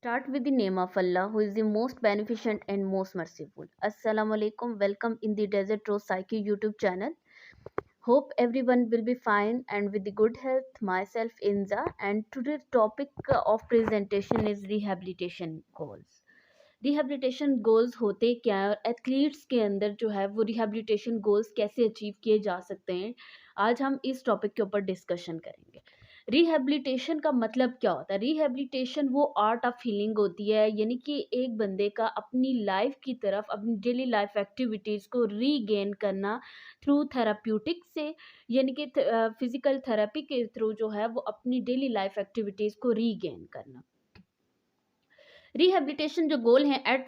Start with the name of Allah, who is the most beneficent and most merciful. Assalamu alaikum. Welcome in the Desert Rose Psyche YouTube channel. Hope everyone will be fine and with the good health. Myself Inza, and today's topic of presentation is rehabilitation goals. Rehabilitation goals होते क्या है और athletes के अंदर जो है वो rehabilitation goals कैसे अचीव किए जा सकते हैं, आज हम इस टॉपिक के ऊपर डिस्कशन करेंगे। रिहेबिलिटेशन का मतलब क्या होता है? रिहेबिलिटेशन वो आर्ट ऑफ हीलिंग होती है, यानी कि एक बंदे का अपनी लाइफ की तरफ, अपनी डेली लाइफ एक्टिविटीज़ को रीगेन करना थ्रू थेराप्यूटिक से, यानी कि फिजिकल थेरेपी के थ्रू जो है वो अपनी डेली लाइफ एक्टिविटीज़ को रीगेन करना। रिहेबिलिटेशन जो गोल हैं at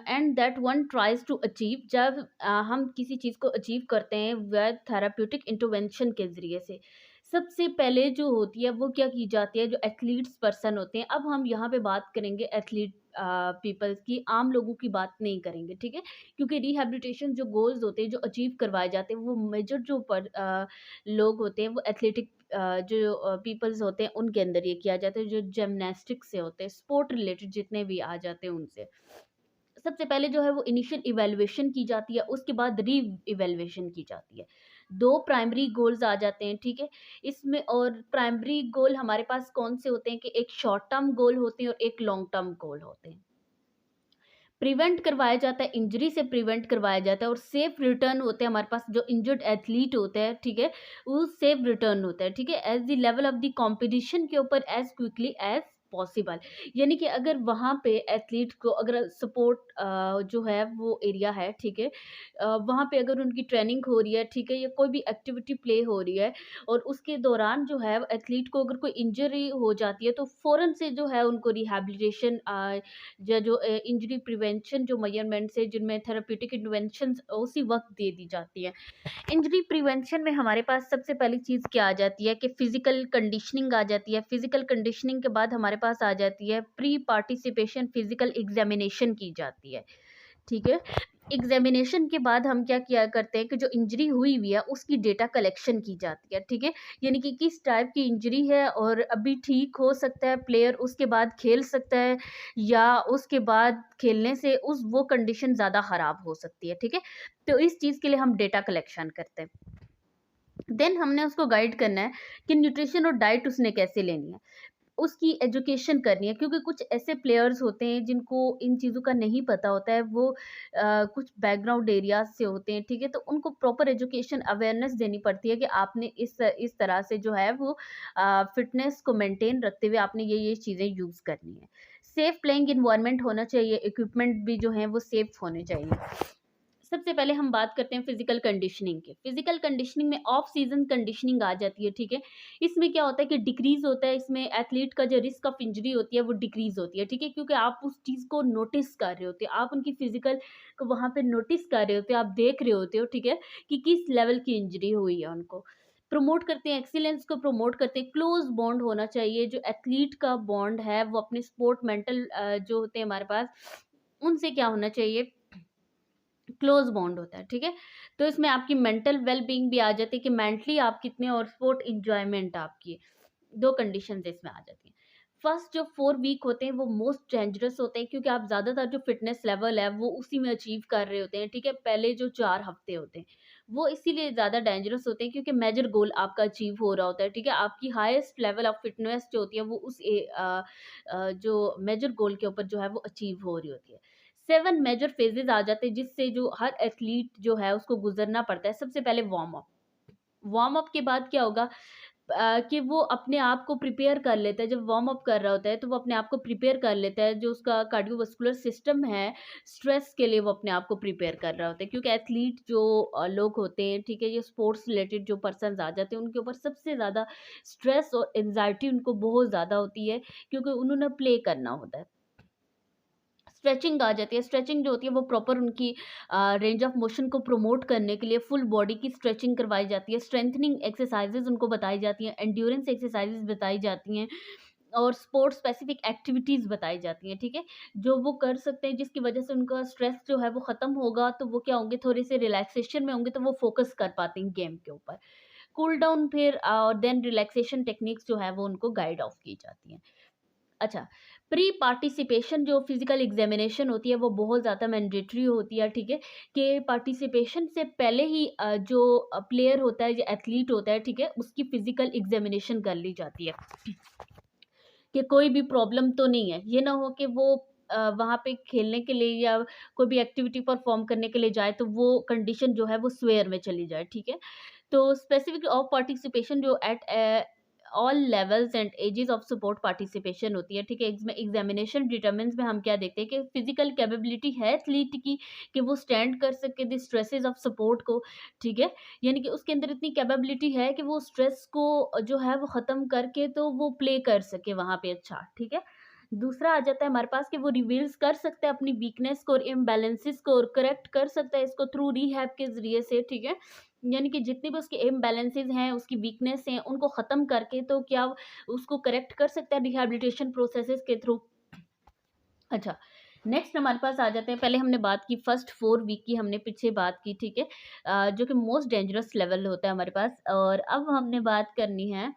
end that one tries to achieve, जब हम किसी चीज़ को अचीव करते हैं वह थेराप्यूटिक इंटरवेंशन के ज़रिए से। सबसे पहले जो होती है वो क्या की जाती है, जो एथलीट्स पर्सन होते हैं, अब हम यहाँ पे बात करेंगे एथलीट पीपल्स की, आम लोगों की बात नहीं करेंगे, ठीक है। क्योंकि रिहेबिलिटेशन जो गोल्स होते हैं जो अचीव करवाए जाते हैं वो मेजर जो लोग होते हैं वो एथलेटिक जो पीपल्स होते हैं उनके अंदर ये किया जाता है, जो जिमनास्टिक्स से होते हैं, स्पोर्ट रिलेटेड जितने भी आ जाते हैं उनसे। सबसे पहले जो है वो इनिशियल इवैल्यूएशन की जाती है, उसके बाद री इवैल्यूएशन की जाती है। 2 प्राइमरी गोल्स आ जाते हैं, ठीक है? इसमें और प्राइमरी गोल हमारे पास कौन-से होते हैं कि एक शॉर्ट टर्म गोल होते हैं और एक लॉन्ग टर्म गोल होते हैं। प्रिवेंट करवाया जाता है, इंजरी से प्रिवेंट करवाया जाता है और सेफ रिटर्न होते हैं हमारे पास, जो इंजर्ड एथलीट होता है, ठीक है, वो सेफ रिटर्न होता है, ठीक है, as the level of the competition के ऊपर एज क्विकली एज पॉसिबल। यानी कि अगर वहाँ पे एथलीट को अगर सपोर्ट जो है वो एरिया है, ठीक है, वहाँ पे अगर उनकी ट्रेनिंग हो रही है, ठीक है, या कोई भी एक्टिविटी प्ले हो रही है और उसके दौरान जो है एथलीट को अगर कोई इंजरी हो जाती है तो फ़ौरन से जो है उनको रिहैबिलिटेशन या जो इंजरी प्रिवेंशन जो मेजरमेंट्स है जिनमें थेरेप्यूटिक इंटरवेंशंस उसी वक्त दे दी जाती है। इंजरी प्रिवेंशन में हमारे पास सबसे पहली चीज़ क्या आ जाती है कि फिजिकल कंडीशनिंग आ जाती है। फिजिकल कंडीशनिंग के बाद हमारे पास आ जाती है प्री पार्टिसिपेशन फिजिकल एग्जामिनेशन की जाती है, ठीक है। एग्जामिनेशन के बाद हम क्या किया करते हैं कि जो इंजरी हुई हुई है उसकी डेटा कलेक्शन की जाती है, ठीक है। यानी कि किस टाइप की इंजरी है और अभी ठीक हो सकता है प्लेयर, उसके बाद खेल सकता है या उसके बाद खेलने से उस वो कंडीशन ज़्यादा ख़राब हो सकती है, ठीक है। तो इस चीज़ के लिए हम डेटा कलेक्शन करते हैं। देन हमने उसको गाइड करना है कि न्यूट्रिशन और डाइट उसने कैसे लेनी है, उसकी एजुकेशन करनी है, क्योंकि कुछ ऐसे प्लेयर्स होते हैं जिनको इन चीज़ों का नहीं पता होता है, वो कुछ बैकग्राउंड एरियाज से होते हैं, ठीक है, तो उनको प्रॉपर एजुकेशन अवेयरनेस देनी पड़ती है कि आपने इस तरह से जो है वो फिटनेस को मेंटेन रखते हुए आपने ये चीज़ें यूज़ करनी है। सेफ प्लेइंग इन्वायरमेंट होना चाहिए, इक्विपमेंट भी जो हैं वो सेफ होने चाहिए। सबसे पहले हम बात करते हैं फिजिकल कंडीशनिंग की। फिजिकल कंडीशनिंग में ऑफ सीजन कंडीशनिंग आ जाती है, ठीक है। इसमें क्या होता है कि डिक्रीज होता है, इसमें एथलीट का जो रिस्क ऑफ इंजरी होती है वो डिक्रीज होती है, ठीक है, क्योंकि आप उस चीज़ को नोटिस कर रहे होते हो, आप उनकी फिजिकल को वहाँ पे नोटिस कर रहे होते हो, आप देख रहे होते हो, ठीक है, कि किस लेवल की इंजरी हुई है उनको। प्रमोट करते हैं एक्सीलेंस को, प्रमोट करते हैं क्लोज बॉन्ड होना चाहिए, जो एथलीट का बॉन्ड है वो अपने स्पोर्ट मेंटल जो होते हैं हमारे पास, उनसे क्या होना चाहिए, क्लोज बॉन्ड होता है, ठीक है। तो इसमें आपकी मेंटल वेल बीइंग भी आ जाती है कि मेंटली आप कितने, और स्पोर्ट इंजॉयमेंट आपकी, दो कंडीशंस इसमें आ जाती हैं। फर्स्ट जो 4 वीक होते हैं वो मोस्ट डेंजरस होते हैं, क्योंकि आप ज़्यादातर जो फिटनेस लेवल है वो उसी में अचीव कर रहे होते हैं, ठीक है। पहले जो 4 हफ्ते होते हैं वो इसीलिए ज़्यादा डेंजरस होते हैं क्योंकि मेजर गोल आपका अचीव हो रहा होता है, ठीक है। आपकी हाईएस्ट लेवल ऑफ फिटनेस जो होती है वो उस जो मेजर गोल के ऊपर जो है वो अचीव हो रही होती है। 7 मेजर फेजेस आ जाते हैं जिससे जो हर एथलीट जो है उसको गुजरना पड़ता है। सबसे पहले वार्म अप, वार्म अप के बाद क्या होगा कि वो अपने आप को प्रिपेयर कर लेता है। जब वार्म अप कर रहा होता है तो वो अपने आप को प्रिपेयर कर लेता है, जो उसका कार्डियोवास्कुलर सिस्टम है, स्ट्रेस के लिए वो अपने आप को प्रिपेयर कर रहा होता है, क्योंकि एथलीट जो लोग होते हैं, ठीक है, ये स्पोर्ट्स रिलेटेड जो पर्सन्स आ जाते हैं उनके ऊपर सबसे ज़्यादा स्ट्रेस और एंग्जाइटी उनको बहुत ज़्यादा होती है, क्योंकि उन्होंने प्ले करना होता है। स्ट्रेचिंग आ जाती है, स्ट्रेचिंग जो होती है वो प्रॉपर उनकी रेंज ऑफ मोशन को प्रमोट करने के लिए फुल बॉडी की स्ट्रेचिंग करवाई जाती है, स्ट्रेंथनिंग एक्सरसाइजेज उनको बताई जाती हैं, एंड्योरेंस एक्सरसाइजेज बताई जाती हैं और स्पोर्ट्स स्पेसिफिक एक्टिविटीज़ बताई जाती हैं, ठीक है, जो वो कर सकते हैं जिसकी वजह से उनका स्ट्रेस जो है वो ख़त्म होगा, तो वो क्या होंगे, थोड़े से रिलैक्सेशन में होंगे, तो वो फोकस कर पाते हैं गेम के ऊपर। कूल डाउन फिर और देन रिलैक्सेशन टेक्निक्स जो है वो उनको गाइड ऑफ की जाती हैं। अच्छा, प्री पार्टिसिपेशन जो फिजिकल एग्जामिनेशन होती है वो बहुत ज़्यादा मैंडेटरी होती है, ठीक है, कि पार्टिसिपेशन से पहले ही जो प्लेयर होता है, जो एथलीट होता है, ठीक है, उसकी फिजिकल एग्जामिनेशन कर ली जाती है कि कोई भी प्रॉब्लम तो नहीं है। ये ना हो कि वो वहाँ पे खेलने के लिए या कोई भी एक्टिविटी परफॉर्म करने के लिए जाए तो वो कंडीशन जो है वो स्वेयर में चली जाए, ठीक है। तो स्पेसिफिक ऑफ पार्टिसिपेशन जो at all levels and ages of support participation होती है, ठीक है। इसमें एग्जामिनेशन डिटरमिन्स में हम क्या देखते हैं कि फिजिकल कैपेबिलिटी है एथलीट की कि वो स्टैंड कर सके द स्ट्रेसेस ऑफ सपोर्ट को, ठीक है। यानी कि उसके अंदर इतनी कैपेबिलिटी है कि वो स्ट्रेस को जो है वो ख़त्म करके तो वो प्ले कर सके वहाँ पे, अच्छा, ठीक है। दूसरा आ जाता है हमारे पास कि वो रिवील्स कर सकता है अपनी वीकनेस को और इम्बैलेंसेस को और करेक्ट कर सकता है इसको थ्रू रिहैब के ज़रिए से, ठीक है। यानी कि जितने भी उसके इम्बैलेंसेस हैं, उसकी वीकनेस हैं, उनको ख़त्म करके तो क्या उसको करेक्ट कर सकता है रिहैबिलिटेशन प्रोसेसेस के थ्रू। अच्छा, नेक्स्ट हमारे पास आ जाते हैं, पहले हमने बात की फर्स्ट 4 वीक की हमने पीछे बात की, ठीक है, जो कि मोस्ट डेंजरस लेवल होता है हमारे पास, और अब हमने बात करनी है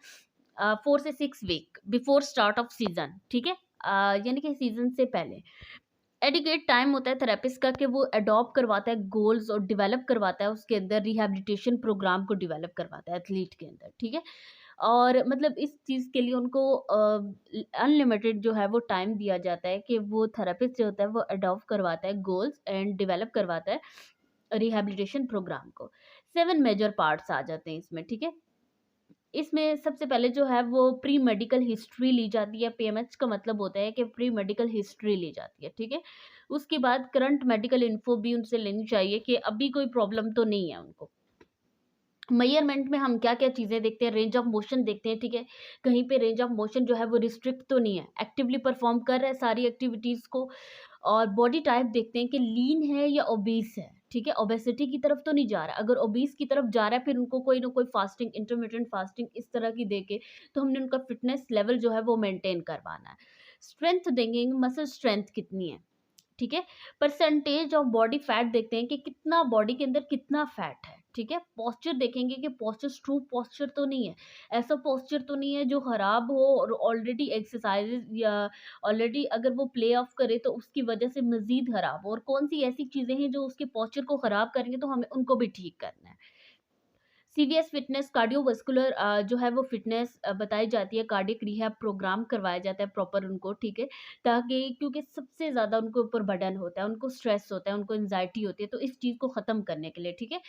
4 से 6 week before start of season, ठीक है, यानी कि सीज़न से पहले। एडिकेट टाइम होता है थेरेपिस्ट का कि वो अडॉप्ट करवाता है गोल्स और डेवलप करवाता है उसके अंदर रिहैबिलिटेशन प्रोग्राम को डेवलप करवाता है एथलीट के अंदर, ठीक है। और मतलब इस चीज़ के लिए उनको अनलिमिटेड जो है वो टाइम दिया जाता है कि वो थेरेपिस्ट जो होता है वो अडॉप्ट करवाता है गोल्स एंड डेवलप करवाता है रिहैबिलिटेशन प्रोग्राम को। 7 मेजर पार्ट्स आ जाते हैं इसमें, ठीक है। इसमें सबसे पहले जो है वो प्री मेडिकल हिस्ट्री ली जाती है, पीएमएच का मतलब होता है कि प्री मेडिकल हिस्ट्री ली जाती है, ठीक है। उसके बाद करंट मेडिकल इन्फो भी उनसे लेनी चाहिए कि अभी कोई प्रॉब्लम तो नहीं है उनको। मेजरमेंट में हम क्या-क्या चीज़ें देखते हैं, रेंज ऑफ मोशन देखते हैं, ठीक है। कहीं पे रेंज ऑफ मोशन जो है वो रिस्ट्रिक्ट तो नहीं है, एक्टिवली परफॉर्म कर रहा है सारी एक्टिविटीज़ को। और बॉडी टाइप देखते हैं कि लीन है या ओबीस है, ठीक है, ओबेसिटी की तरफ तो नहीं जा रहा है। अगर ओबीस की तरफ जा रहा है फिर उनको कोई ना कोई फास्टिंग, इंटरमिटेंट फास्टिंग इस तरह की दे के तो हमने उनका फिटनेस लेवल जो है वो मेंटेन करवाना है। स्ट्रेंथ देंगे, मसल स्ट्रेंथ कितनी है, ठीक है। परसेंटेज ऑफ बॉडी फैट देखते हैं कि कितना बॉडी के अंदर कितना फैट है, ठीक है। पोस्चर देखेंगे कि पोस्चर ट्रू पोस्चर तो नहीं है, ऐसा पोस्चर तो नहीं है जो खराब हो और ऑलरेडी एक्सरसाइजेज या ऑलरेडी अगर वो प्ले ऑफ करे तो उसकी वजह से मजीद खराब हो, और कौन सी ऐसी चीज़ें हैं जो उसके पोस्चर को खराब करेंगे तो हमें उनको भी ठीक करना है। सीवीएस फिटनेस कार्डियोवास्कुलर जो है वो फिटनेस बताई जाती है, कार्डियक रिहैब प्रोग्राम करवाया जाता है प्रॉपर उनको, ठीक है, ताकि क्योंकि सबसे ज़्यादा उनके ऊपर बर्डन होता है, उनको स्ट्रेस होता है, उनको एंग्जाइटी होती है, तो इस चीज़ को ख़त्म करने के लिए, ठीक है,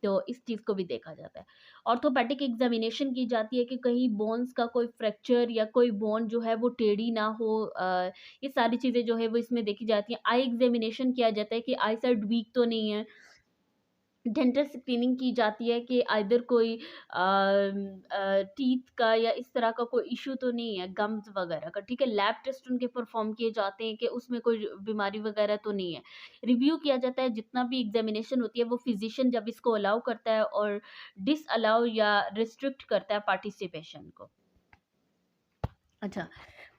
तो इस चीज़ को भी देखा जाता है। ऑर्थोपेडिक एग्जामिनेशन की जाती है कि कहीं बोन्स का कोई फ्रैक्चर या कोई बोन जो है वो टेढ़ी ना हो, ये सारी चीज़ें जो है वो इसमें देखी जाती हैं। आई एग्जामिनेशन किया जाता है कि आई साइड वीक तो नहीं है। डेंटल स्क्रीनिंग की जाती है कि आइदर कोई टीथ का या इस तरह का कोई इशू तो नहीं है, गम्स वगैरह का, ठीक है। लैब टेस्ट उनके परफॉर्म किए जाते हैं कि उसमें कोई बीमारी वगैरह तो नहीं है। रिव्यू किया जाता है, जितना भी एग्जामिनेशन होती है वो फिजिशियन जब इसको अलाउ करता है और डिस अलाउ या रिस्ट्रिक्ट करता है पार्टिसिपेशन को। अच्छा,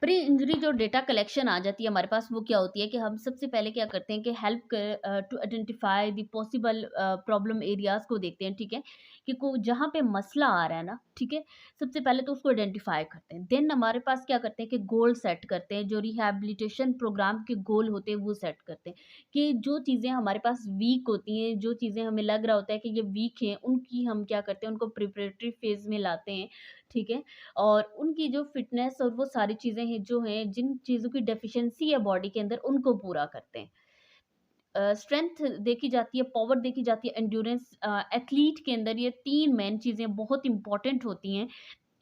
प्री इंजरी जो डेटा कलेक्शन आ जाती है हमारे पास वो क्या होती है कि हम सबसे पहले क्या करते हैं कि हेल्प कर to identify the possible problem areas को देखते हैं, ठीक है, कि को जहाँ पे मसला आ रहा है ना, ठीक है, सबसे पहले तो उसको आइडेंटिफाई करते हैं। देन हमारे पास क्या करते हैं कि गोल सेट करते हैं, जो रिहैबिलिटेशन प्रोग्राम के गोल होते हैं वो सेट करते हैं कि जो चीज़ें हमारे पास वीक होती हैं, जो चीज़ें हमें लग रहा होता है कि ये वीक हैं, उनकी हम क्या करते हैं, उनको प्रिपरेटरी फेज़ में लाते हैं, ठीक है। और उनकी जो फ़िटनेस और वो सारी चीज़ें हैं जो हैं, जिन चीज़ों की डेफ़िशिएंसी है बॉडी के अंदर, उनको पूरा करते हैं। स्ट्रेंथ देखी जाती है, पावर देखी जाती है, एंड्योरेंस एथलीट के अंदर ये 3 मेन चीज़ें बहुत इम्पोर्टेंट होती हैं,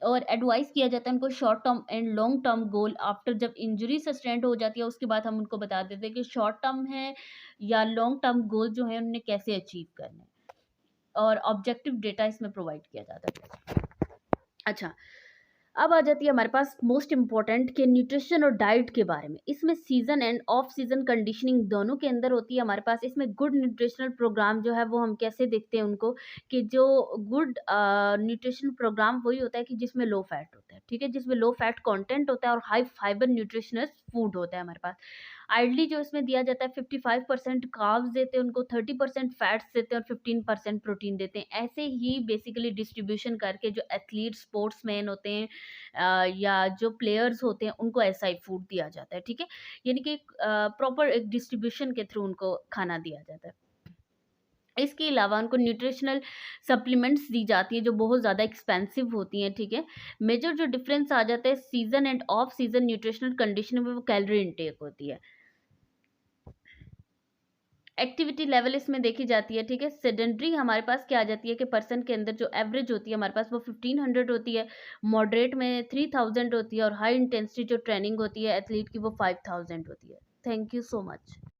और एडवाइस किया जाता है उनको short term and long term goal after जब इंजरी सस्टेंड हो जाती है उसके बाद हम उनको बता देते हैं कि शॉर्ट टर्म है या लॉन्ग टर्म गोल जो है उन्हें कैसे अचीव करने हैं, और ऑब्जेक्टिव डेटा इसमें प्रोवाइड किया जाता है। अच्छा, अब आ जाती है हमारे पास मोस्ट इम्पोर्टेंट के न्यूट्रिशन और डाइट के बारे में। इसमें season end of season conditioning दोनों के अंदर होती है हमारे पास। इसमें गुड न्यूट्रिशनल प्रोग्राम जो है वो हम कैसे देखते हैं उनको, कि जो गुड न्यूट्रिशन प्रोग्राम वही होता है कि जिसमें लो फैट होता है। है, ठीक है? जिसमें लो फैट कंटेंट होता है और हाई फाइबर न्यूट्रिशनस फूड होता है हमारे पास। आइडली जो इसमें दिया जाता है 55% कार्ब्स देते हैं उनको, 30% फैट्स देते हैं और 15% प्रोटीन देते हैं। ऐसे ही बेसिकली डिस्ट्रीब्यूशन करके जो एथलीट, स्पोर्ट्समैन होते हैं या जो प्लेयर्स होते हैं उनको ऐसा ही फूड दिया जाता है, ठीक है? यानी कि प्रॉपर एक डिस्ट्रीब्यूशन के थ्रू उनको खाना दिया जाता है। इसके अलावा उनको न्यूट्रिशनल सप्लीमेंट्स दी जाती हैं जो बहुत ज़्यादा एक्सपेंसिव होती हैं, ठीक है? मेजर जो डिफरेंस आ जाता है season end of season nutritional condition में वो कैलोरी इनटेक होती है। एक्टिविटी लेवल इसमें देखी जाती है, ठीक है? सेडेंटरी हमारे पास क्या आ जाती है कि पर्सन के अंदर जो एवरेज होती है हमारे पास वो 1500 होती है, मॉडरेट में 3000 होती है और हाई इंटेंसिटी जो ट्रेनिंग होती है एथलीट की वो 5000 होती है। Thank you so much.